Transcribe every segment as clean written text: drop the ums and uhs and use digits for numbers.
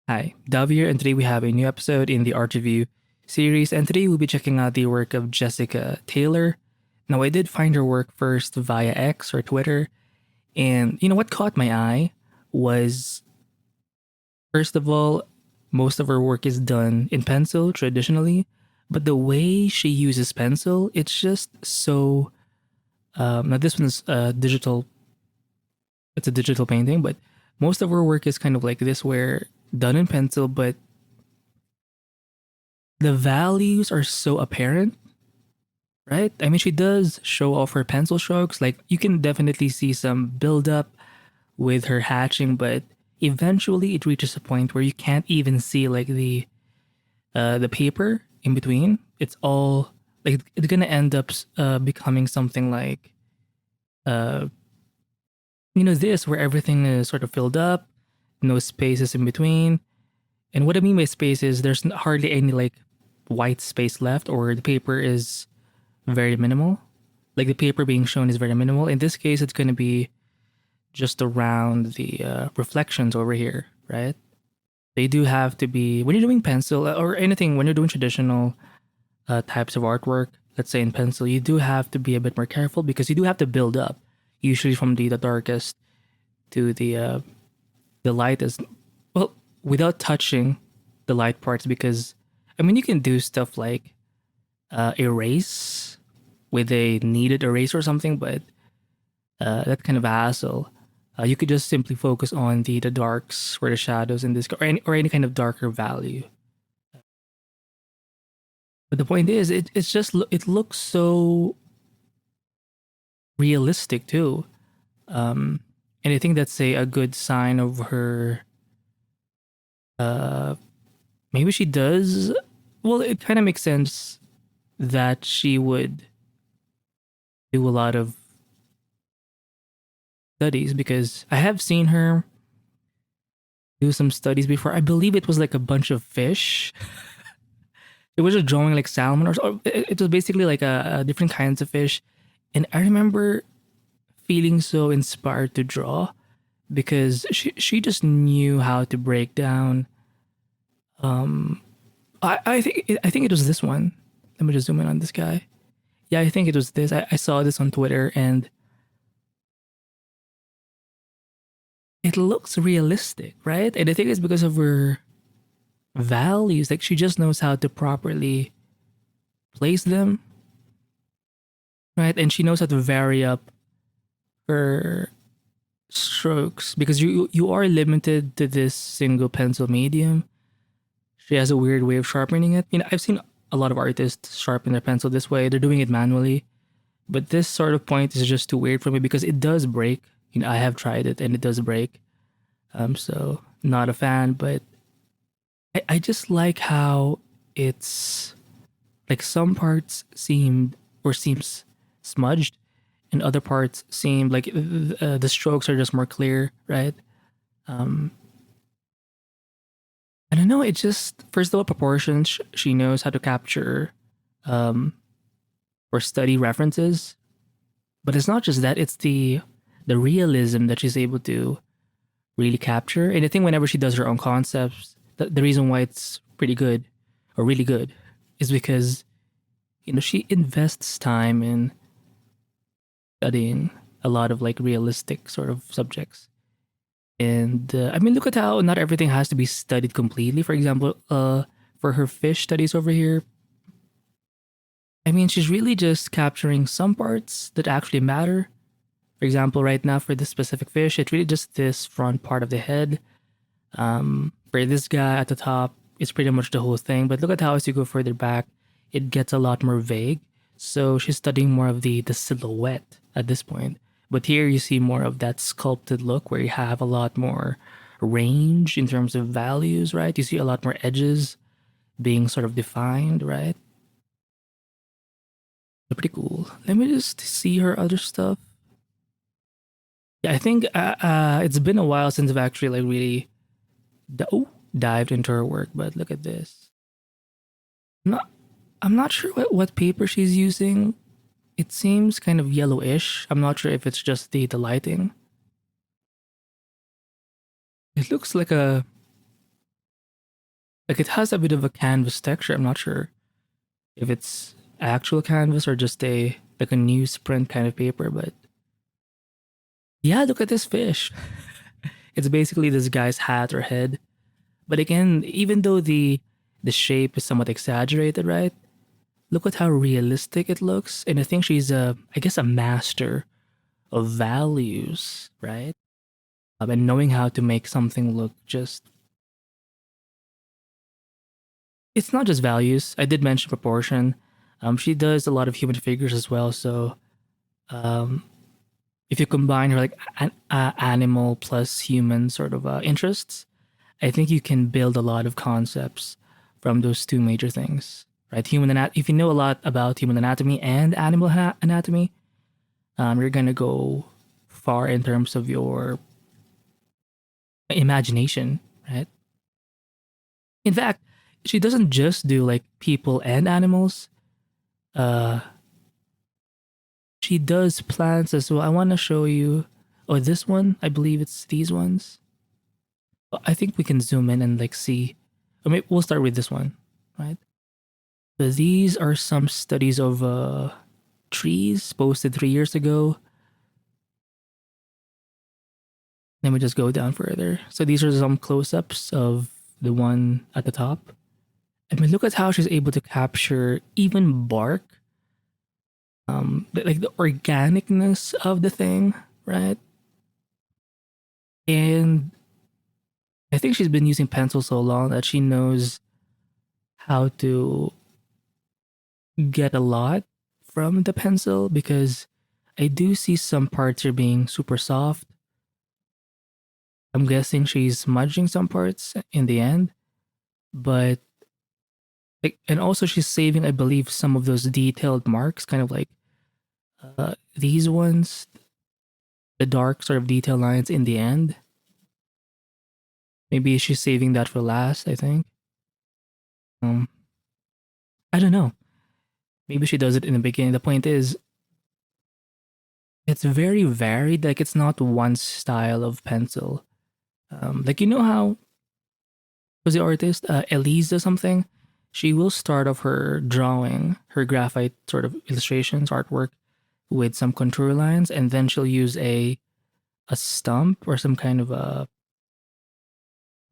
Hi, Dav here, and today we have a new episode in the Art Review series, and today we'll be checking out the work of Jessica Taylor. Now, I did find her work first via X or Twitter, and what caught my eye was, first of all, most of her work is done in pencil traditionally, but the way she uses pencil, it's just so. Now, this one's digital, it's a digital painting, but most of her work is kind of like this, where done in pencil, but the values are so apparent, right? I mean, she does show off her pencil strokes. Like, you can definitely see some build up with her hatching, but eventually it reaches a point where you can't even see like the paper in between. It's all like it's gonna end up becoming something like uh this, where everything is sort of filled up, no spaces in between. And what I mean by space is there's hardly any like white space left, or the paper is very minimal. Like, the paper being shown is very minimal. In this case, it's going to be just around the reflections over here, right? They do have to be, when you're doing pencil or anything, when you're doing traditional types of artwork, let's say in pencil, you do have to be a bit more careful because you do have to build up, usually from the darkest to the lightest. Well, without touching the light parts, because I mean, you can do stuff like erase with a kneaded eraser or something, but that kind of a hassle. You could just simply focus on the darks or the shadows in this, or any kind of darker value. But the point is, it's just it looks so realistic too, and I think that's a good sign of her. Uh, Maybe she does. Well, it kind of makes sense that she would do a lot of studies, because I have seen her do some studies before. I believe it was like a bunch of fish. It was just drawing like salmon, or it was basically like a different kinds of fish. And I remember feeling so inspired to draw because she just knew how to break down. Um, I think it was this one. Let me just zoom in on this guy. Yeah, I think it was this. I saw this on Twitter, and it looks realistic, right? And I think it's because of her values. Like, she just knows how to properly place them, right? And she knows how to vary up her strokes, because you are limited to this single pencil medium. She has a weird way of sharpening it. I've seen a lot of artists sharpen their pencil this way. They're doing it manually, but this sort of point is just too weird for me because it does break. I have tried it and it does break. So not a fan, but I just like how it's like some parts seems smudged, and other parts seem like the strokes are just more clear, right? Um, I don't know. It just, first of all, proportions. She knows how to capture um, or study references, but it's not just that. It's the realism that she's able to really capture. And I think whenever she does her own concepts, the reason why it's pretty good or really good is because she invests time in studying a lot of like realistic sort of subjects. And I mean, look at how not everything has to be studied completely. For example, for her fish studies over here, I mean, she's really just capturing some parts that actually matter. For example, right now for this specific fish, it's really just this front part of the head. For this guy at the top, it's pretty much the whole thing. But look at how as you go further back, it gets a lot more vague. So she's studying more of the silhouette at this point. But here you see more of that sculpted look where you have a lot more range in terms of values, right? You see a lot more edges being sort of defined, right? They're pretty cool. Let me just see her other stuff. Yeah, I think it's been a while since I've actually like really dived into her work, but look at this. Not, I'm not sure what paper she's using. It seems kind of yellowish. I'm not sure if it's just the lighting. It looks like Like it has a bit of a canvas texture. I'm not sure if it's actual canvas or just a like a newsprint kind of paper, but yeah, look at this fish. It's basically this guy's hat or head. But again, even though the shape is somewhat exaggerated, right? Look at how realistic it looks. And I think she's I guess a master of values, right? And knowing how to make something look just it's not just values. I did mention proportion. She does a lot of human figures as well. So um, if you combine her like animal plus human sort of interests, I think you can build a lot of concepts from those two major things, right? If you know a lot about human anatomy and animal anatomy, you're gonna go far in terms of your imagination, right? In fact, she doesn't just do like people and animals. Uh, she does plants as well. I want to show you. Oh, this one. I believe it's these ones. I think we can zoom in and like see. Or maybe we'll start with this one, right? So these are some studies of trees posted 3 years ago. Let me just go down further. So these are some close-ups of the one at the top. I mean, look at how she's able to capture even bark, like the organicness of the thing, right? And I think she's been using pencil so long that she knows how to get a lot from the pencil because I do see some parts are being super soft. I'm guessing she's smudging some parts in the end, but like, and also she's saving, I believe, some of those detailed marks, kind of like these ones, the dark sort of detail lines in the end. Maybe she's saving that for last, I think. Um, I don't know. Maybe she does it in the beginning. The point is, it's very varied. Like it's not one style of pencil. Like you know how was the artist Eliza something? She will start off her drawing, her graphite sort of illustrations, artwork with some contour lines, and then she'll use a stump or some kind of a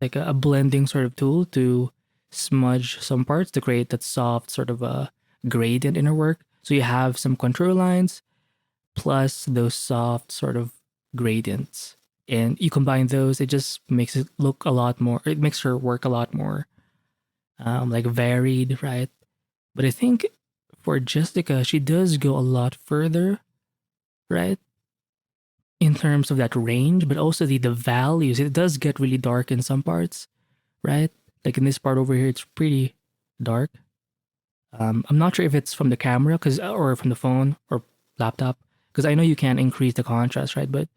like a blending sort of tool to smudge some parts to create that soft sort of a gradient in her work. So you have some contour lines plus those soft sort of gradients. And you combine those, it just makes it look a lot more, it makes her work a lot more like varied, right? But I think for Jessica, she does go a lot further, right? In terms of that range, but also the values. It does get really dark in some parts, right? Like in this part over here, it's pretty dark. I'm not sure if it's from the camera, cause or from the phone or laptop, because I know you can increase the contrast, right? But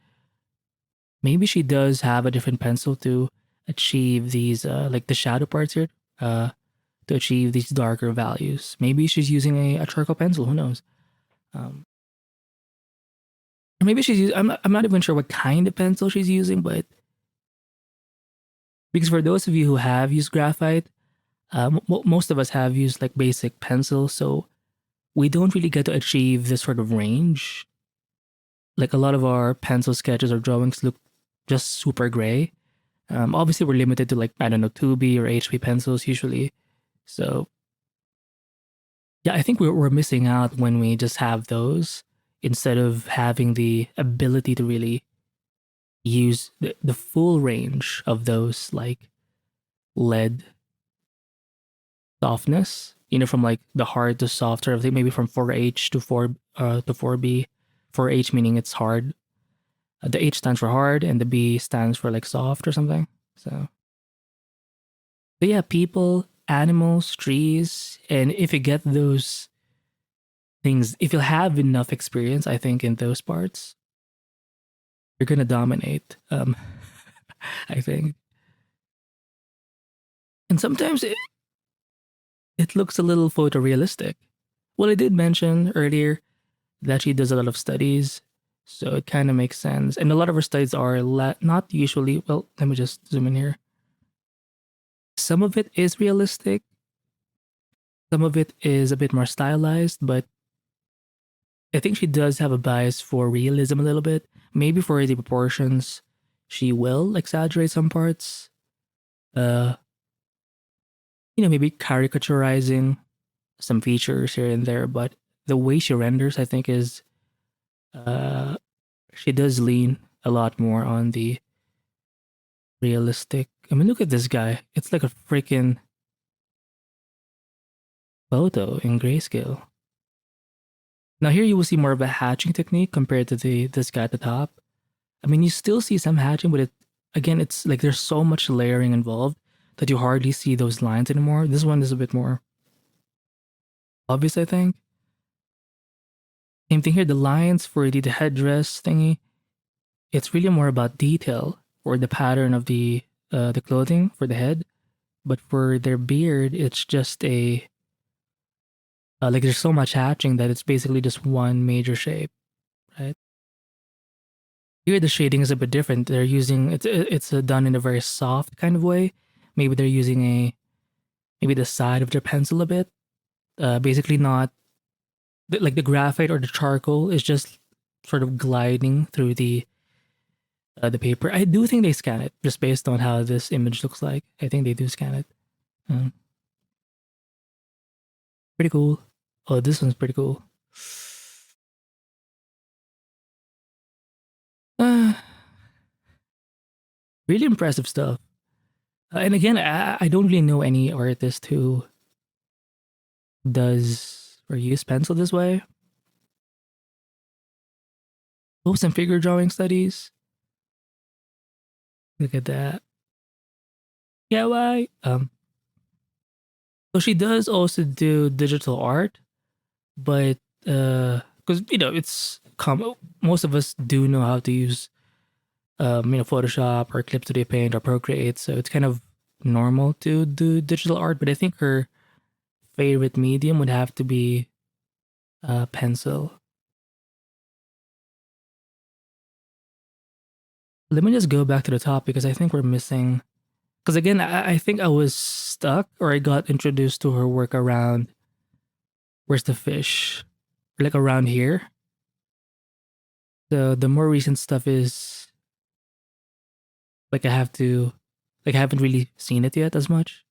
maybe she does have a different pencil to achieve these, like the shadow parts here, to achieve these darker values. Maybe she's using a charcoal pencil. Who knows? Um, or maybe she's using. I'm not even sure what kind of pencil she's using, but because for those of you who have used graphite, most of us have used like basic pencils, so we don't really get to achieve this sort of range. Like a lot of our pencil sketches or drawings look just super gray. Obviously, we're limited to like I don't know 2B or HP pencils usually. So yeah, I think we're missing out when we just have those instead of having the ability to really use the full range of those like lead softness, you know, from like the hard to soft sort of thing, maybe from 4H to 4B. 4H meaning it's hard. The H stands for hard and the B stands for like soft or something. So but yeah, people, animals, trees, and if you get those things, if you have enough experience, I think in those parts, you're gonna dominate. I think. And sometimes it looks a little photorealistic. Well, I did mention earlier that she does a lot of studies, so it kind of makes sense. And a lot of her studies are not usually, well, let me just zoom in here. some of it is realistic, some of it is a bit more stylized, but I think she does have a bias for realism a little bit. Maybe for the proportions, she will exaggerate some parts. Uh, maybe caricaturizing some features here and there, but the way she renders, I think, is uh, she does lean a lot more on the realistic. I mean, look at this guy. It's like a freaking photo in grayscale. Now here you will see more of a hatching technique compared to this guy at the top. I mean, you still see some hatching, but it's like there's so much layering involved that you hardly see those lines anymore. This one is a bit more obvious, I think. Same thing here, the lines for the headdress thingy, it's really more about detail or the pattern of the clothing for the head. But for their beard, it's just a like there's so much hatching that it's basically just one major shape, right? Here the shading is a bit different. They're using it's done in a very soft kind of way. Maybe they're using maybe the side of their pencil a bit. Basically not like the graphite or the charcoal is just sort of gliding through the paper. I do think they scan it just based on how this image looks like. I think they do scan it. Pretty cool. Oh, this one's pretty cool. Really impressive stuff. And again, I don't really know any artist who does or use pencil this way. Oh, some figure drawing studies. Look at that. Yeah, why? So she does also do digital art, but because it's common. Most of us do know how to use Photoshop or Clip Studio Paint or Procreate, so it's kind of normal to do digital art. But I think her favorite medium would have to be pencil. Let me just go back to the top because I think we're missing. Because again, I think I was stuck or I got introduced to her work around. Where's the fish? Like around here. The more recent stuff is like I haven't really seen it yet as much.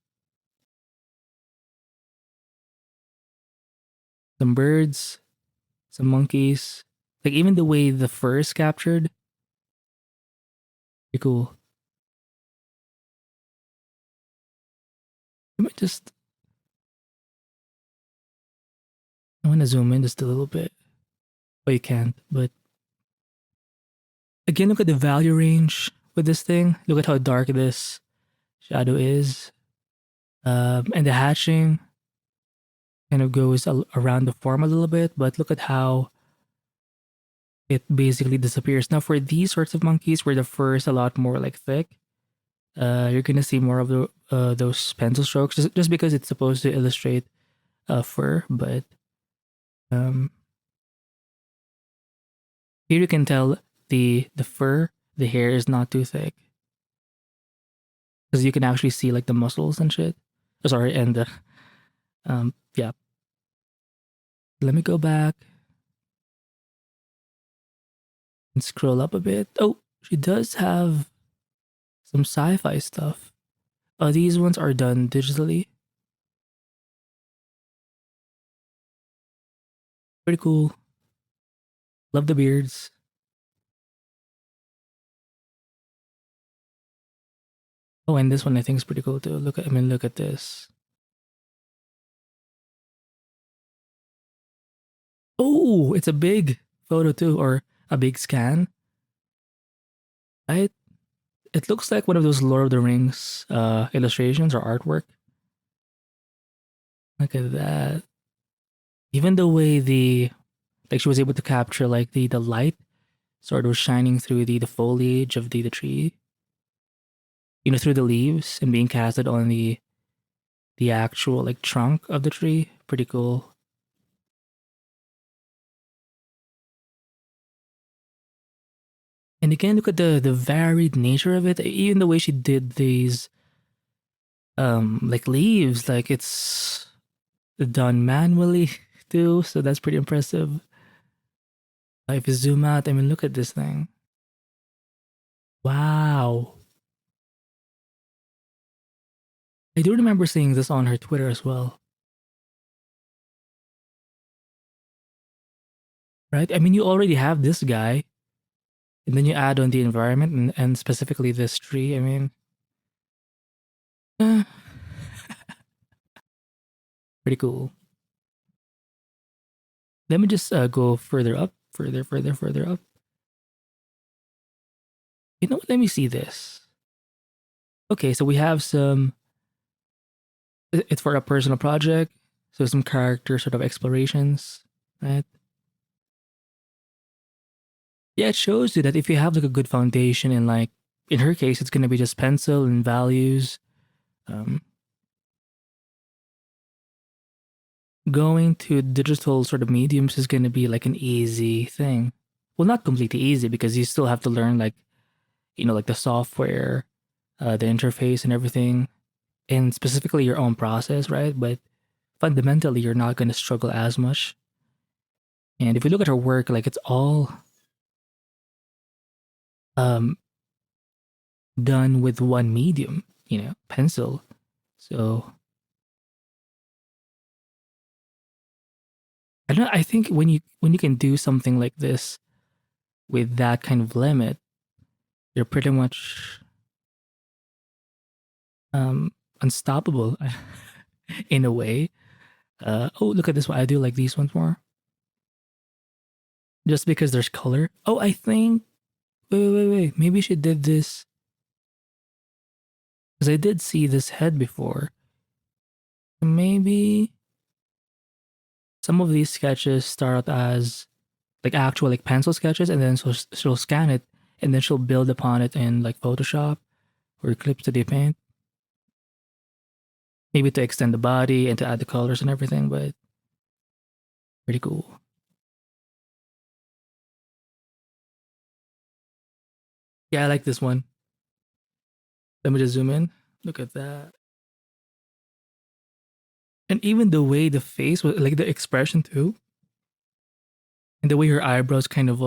Some birds, some monkeys. Like even the way the fur is captured. Pretty cool. Let me just. I want to zoom in just a little bit. But you can't. But again, look at the value range with this thing. Look at how dark this shadow is. And the hatching kind of goes around the form a little bit, but look at how it basically disappears. Now, for these sorts of monkeys, where the fur is a lot more like thick, you're gonna see more of those pencil strokes, just because it's supposed to illustrate fur. But here you can tell the fur, the hair is not too thick, because you can actually see like the muscles and shit. Oh, sorry, and the yeah. Let me go back and scroll up a bit. Oh, she does have some sci-fi stuff. These ones are done digitally. Pretty cool. Love the beards. Oh, and this one I think is pretty cool too. Look at this. Oh, it's a big photo too, or a big scan. Right? It looks like one of those Lord of the Rings illustrations or artwork. Look at that. Even the way she was able to capture like the light sort of shining through the foliage of the tree. Through the leaves and being casted on the actual like trunk of the tree. Pretty cool. And again, look at the varied nature of it. Even the way she did these like leaves, like it's done manually too. So that's pretty impressive. If you zoom out, I mean, look at this thing. Wow. I do remember seeing this on her Twitter as well. Right? I mean, you already have this guy, and then you add on the environment and specifically this tree. I mean, eh, pretty cool. Let me just go further up, further up. You know what? Let me see this. Okay, so we have some. It's for a personal project, so some character sort of explorations, right? Yeah, it shows you that if you have like a good foundation and like in her case, it's gonna be just pencil and values. Um, Going to digital sort of mediums is gonna be like an easy thing. Well, not completely easy because you still have to learn like like the software, the interface and everything, and specifically your own process, right? But fundamentally, you're not gonna struggle as much. And if you look at her work, like it's all um done with one medium, pencil. So I don't know, I think when you can do something like this with that kind of limit, you're pretty much unstoppable in a way. Oh, look at this one. I do like these ones more. Just because there's color. Oh, I think wait. Maybe she did this because I did see this head before. Maybe some of these sketches start as like actual like pencil sketches, and then so she'll scan it, and then she'll build upon it in like Photoshop or Eclipse to paint. Maybe to extend the body and to add the colors and everything, but pretty cool. Yeah, I like this one. Let me just zoom in. Look at that. And even the way the face was, like the expression too, and the way her eyebrows kind of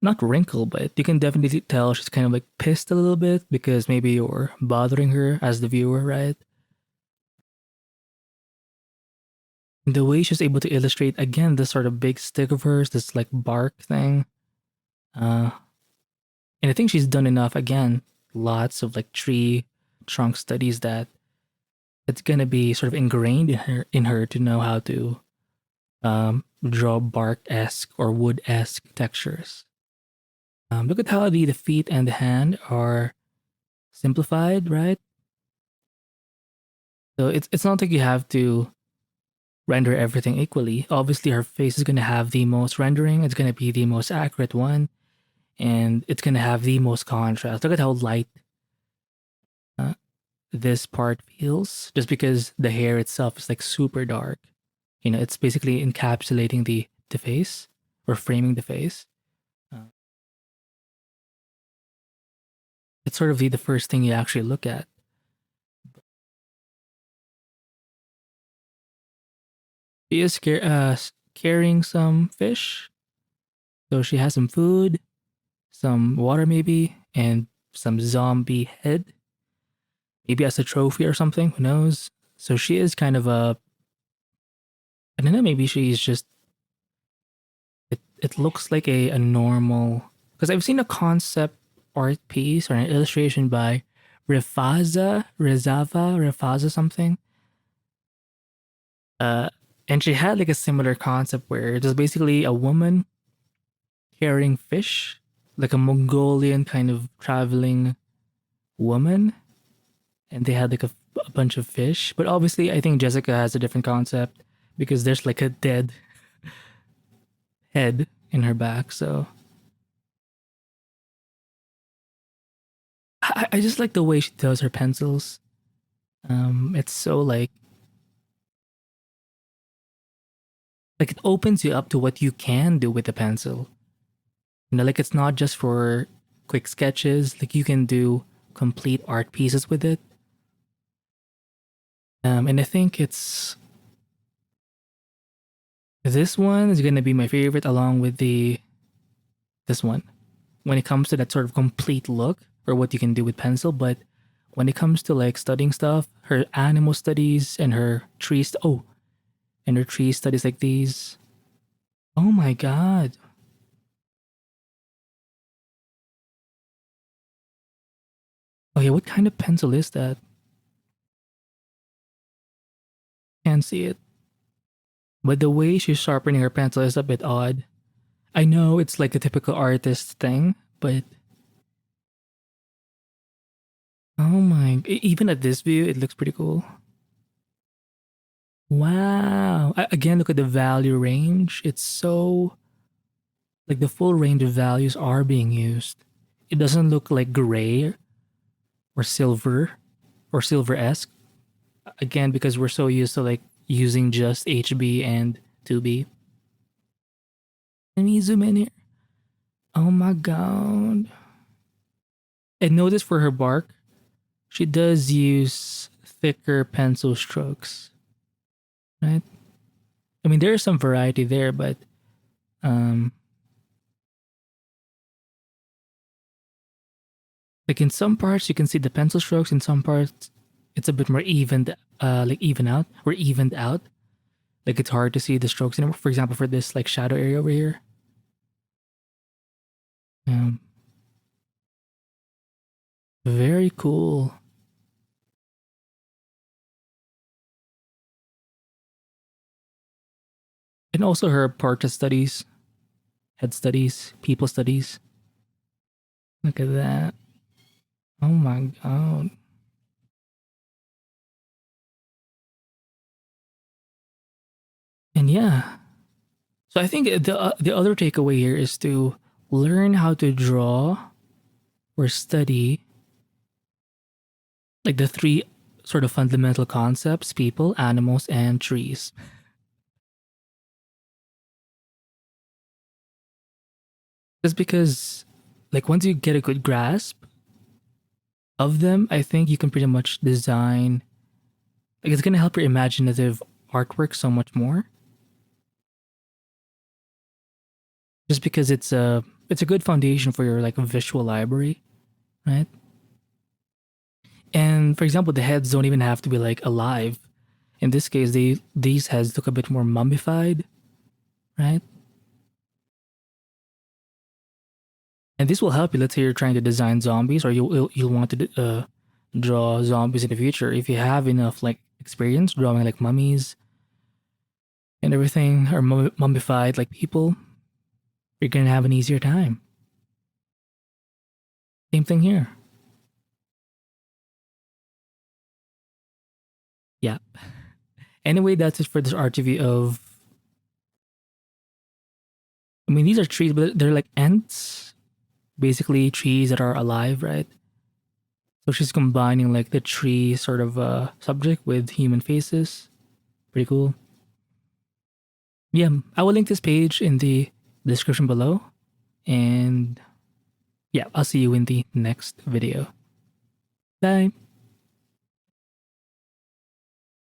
not wrinkle, but you can definitely tell she's kind of like pissed a little bit because maybe you're bothering her as the viewer, right? And the way she's able to illustrate again this sort of big stick of hers, this like bark thing. Uh and I think she's done enough again, lots of like tree trunk studies that it's gonna be sort of ingrained in her to know how to draw bark-esque or wood-esque textures. Look at how the feet and the hand are simplified, right? So it's not like you have to render everything equally. Obviously, her face is going to have the most rendering. It's going to be the most accurate one, and it's going to have the most contrast. Look at how light uh, this part feels, just because the hair itself is like super dark. It's basically encapsulating the face or framing the face. Uh, it's sort of the first thing you actually look at. She is carrying some fish. So she has some food, some water maybe, and some zombie head. Maybe as a trophy or something, who knows? So she is kind of I don't know, maybe she's just, it looks like a normal, because I've seen a concept art piece or an illustration by Refaza something. Uh, and she had like a similar concept where it was basically a woman carrying fish, like a Mongolian kind of traveling woman, and they had like a bunch of fish. But obviously, I think Jessica has a different concept because there's like a dead head in her back. So I just like the way she does her pencils. It's so like it opens you up to what you can do with the pencil. Like it's not just for quick sketches. Like you can do complete art pieces with it. And I think this one is gonna be my favorite along with this one when it comes to that sort of complete look or what you can do with pencil. But when it comes to like studying stuff, her animal studies and her and her tree studies like these. Oh my god. Oh yeah, what kind of pencil is that? Can't see it. But the way she's sharpening her pencil is a bit odd. I know it's like a typical artist thing, but oh my, even at this view, it looks pretty cool. Wow. Again, look at the value range. It's so, like the full range of values are being used. It doesn't look like gray or silver-esque. Again, because we're so used to like using just HB and 2B. Let me zoom in here. Oh my god. And notice for her bark, she does use thicker pencil strokes. Right? I mean, there is some variety there, but like in some parts you can see the pencil strokes, in some parts it's a bit more evened out. Like it's hard to see the strokes anymore. For example, for this like shadow area over here. Very cool. And also her portrait studies, head studies, people studies. Look at that. Oh my god. And yeah. So I think the other takeaway here is to learn how to draw or study like the three sort of fundamental concepts: people, animals, and trees. Just because like once you get a good grasp of them, I think you can pretty much design, like it's gonna help your imaginative artwork so much more. Just because it's a good foundation for your like visual library, right? And for example, the heads don't even have to be like alive. In this case, these heads look a bit more mummified, right? And this will help you. Let's say you're trying to design zombies, or you'll want to draw zombies in the future. If you have enough like experience drawing like mummies and everything, or mummified like people, you're gonna have an easier time. Same thing here. Yeah. Anyway, that's it for this art review of. I mean, these are trees, but they're like ants, basically trees that are alive, right? So she's combining like the tree sort of subject with human faces. Pretty cool. Yeah, I will link this page in the description below. And yeah, I'll see you in the next video. Bye.